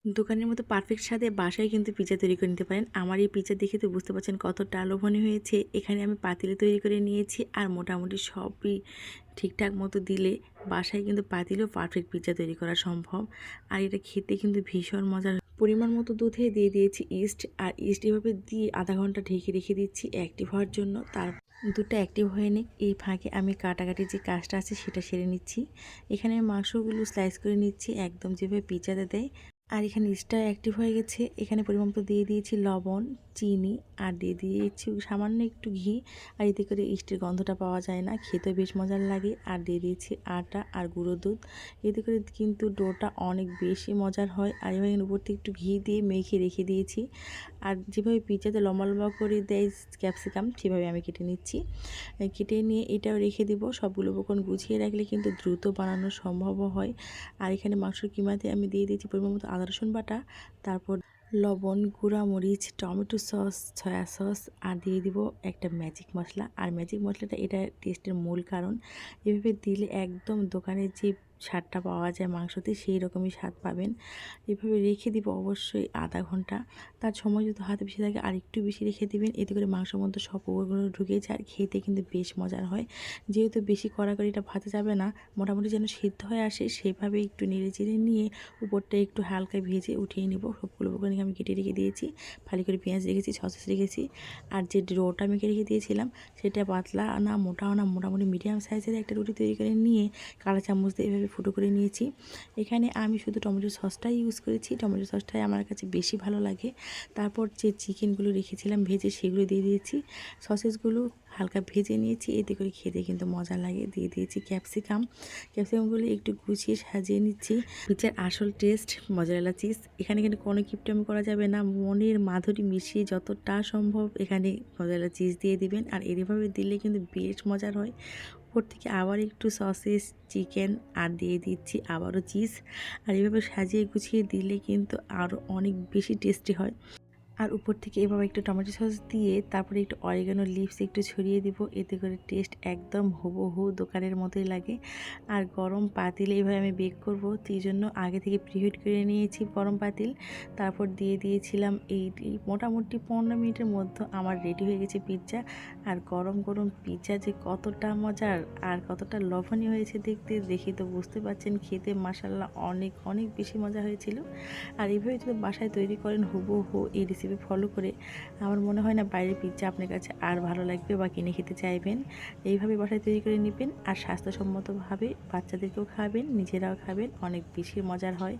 দোকানের মতো পারফেক্ট স্বাদে বাসায় কিন্তু পিৎজা তৈরি করে নিতে পারেন। আমার এই পিৎজা দেখে তো বুঝতে পারছেন কতটা লোভনীয় হয়েছে। এখানে আমি পাতিলে তৈরি করে নিয়েছি আর মোটামুটি সবই ঠিকঠাক মতো দিলে বাসায় কিন্তু পাতিলেও পারফেক্ট পিৎজা তৈরি করা সম্ভব। আর এটা খেতে কিন্তু ভীষণ মজার। পরিমাণ মতো দুধে দিয়ে দিয়েছি ইস্ট, আর ইস্ট এভাবে দিয়ে আধা ঘন্টা ঢেকে রেখে দিচ্ছি অ্যাক্টিভ হওয়ার জন্য। তার দুধটা অ্যাক্টিভ হয়ে নিক, এই ফাঁকে আমি কাটাকাটি যে কাজটা আছে সেটা সেরে নিচ্ছি। এখানে মাংসগুলো স্লাইস করে নিচ্ছি একদম যেভাবে পিৎজাতে দেয়। আর এখানে ইস্টটা অ্যাক্টিভ হয়ে গেছে। এখানে পরিমাণ মতো দিয়ে দিয়েছি লবণ, চিনি আর দিয়ে দিয়েছি সামান্য একটু ঘি। আর এতে করে ইস্টের গন্ধটা পাওয়া যায় না, খেতেও বেশ মজার লাগে। আর দিয়ে দিয়েছি আটা আর গুঁড়ো দুধ। এতে করে কিন্তু ডোটা অনেক বেশি মজার হয়। আর এভাবে উপর থেকে একটু ঘি দিয়ে মেখে রেখে দিয়েছি। আর যেভাবে পিৎজাতে লম্বা লম্বা করে দেয় ক্যাপসিকাম, সেভাবে আমি কেটে নিচ্ছি। কেটে নিয়ে এটাও রেখে দিব। সবগুলো উপকরণ গুছিয়ে রাখলে কিন্তু দ্রুত বানানো সম্ভবও হয়। আর এখানে মাংসের কিমাতে আমি দিয়ে দিয়েছি পরিমাণ মতো আদা রসুন বাটা, তারপর লবণ, গুঁড়া মরিচ, টমেটো সস, সয়া সস আর দিয়ে দিব একটা ম্যাজিক মশলা। আর ম্যাজিক মশলাটা এটা টেস্টের মূল কারণ। এভাবে দিলে একদম দোকানের যে স্বাদটা পাওয়া যায় মাংসতে সেই রকমই স্বাদ পাবেন। এভাবে রেখে দিব অবশ্যই আধা ঘন্টা। তার সময় যদি হাতে বেশি থাকে আর একটু বেশি রেখে দিবেন, এতে করে মাংসের মধ্যে সব উপকরণগুলো ঢুকে যায় আর খেতে কিন্তু বেশ মজার হয়। যেহেতু বেশি কড়াকড়িটা ভাজা যাবে না, মোটামুটি যেন সিদ্ধ হয়ে আসে সেভাবে একটু নেড়ে চেড়ে নিয়ে উপরটা একটু হালকা ভেজে উঠিয়ে নেব। সবগুলো উপকরণ আমি কেটে রেখে দিয়েছি, ফালি করে পেঁয়াজ রেখেছি, সসেস রেখেছি। আর যে রোটা আমি রেখে দিয়েছিলাম সেটা পাতলা না মোটাও না, মোটামুটি মিডিয়াম সাইজের একটা রুটি তৈরি করে নিয়ে কাঁটা চামচ দিয়ে এভাবে ফুটো করে নিয়েছি। এখানে আমি শুধু টমেটো সসটাই ইউজ করেছি, টমেটো সসটাই আমার কাছে বেশি ভালো লাগে। তারপর যে চিকেনগুলো রেখেছিলাম ভেজে সেগুলো দিয়ে দিয়েছি, সসেসগুলো হালকা ভেজে নিয়েছি, এতে করে খেতে কিন্তু মজা লাগে। দিয়ে দিয়েছি ক্যাপসিকামগুলো একটু গুছিয়ে সাজিয়ে নিচ্ছি। পিৎজার আসল টেস্ট মজারেলা চিজ। এখানে কিন্তু কোনো কিপটামি করা যাবে না, মনের মাধুরী মিশিয়ে যতটা সম্ভব এখানে মজারেলা চিজ দিয়ে দিবেন। আর এভাবে দিলে কিন্তু বেশ মজার হয়। উপর থেকে আবার একটু সসেস, চিকেন আর দিয়ে দিচ্ছি আবারও চিজ। আর এভাবে সাজিয়ে গুছিয়ে দিলে কিন্তু আরও অনেক বেশি টেস্টি হয়। আর উপর থেকে এভাবে একটু টমেটো সস দিয়ে তারপরে একটু অরিগানো লিভস একটু ছড়িয়ে দিব, এতে করে টেস্ট একদম হুবহু দোকানের মতোই লাগে। আর গরম পাতিলে এইভাবে আমি বেক করব, সেই জন্য আগে থেকে প্রিহিট করে নিয়েছি গরম পাতিল। তারপর দিয়ে দিয়েছিলাম এইটি, মোটামুটি 15 মিনিটের মধ্যে আমার রেডি হয়ে গেছে পিৎজা। আর গরম গরম পিৎজা যে কতটা মজার আর কতটা লোভনীয় হয়েছে দেখতে, দেখে তো বুঝতে পারছেন। খেতে মাশাআল্লাহ অনেক অনেক বেশি মজা হয়েছিল। আর এইভাবে যদি বাসায় তৈরি করেন হুবহু এই রেসিপি ফলো করে, আমার মনে হয় না বাইরের পিৎজা আপনার কাছে আর ভালো লাগবে বা কিনে খেতে চাইবেন। এইভাবে বাসায় তৈরি করে নেবেন আর স্বাস্থ্যসম্মতভাবে বাচ্চাদেরকেও খাবেন, নিজেরাও খাবেন, অনেক বেশি মজার হয়।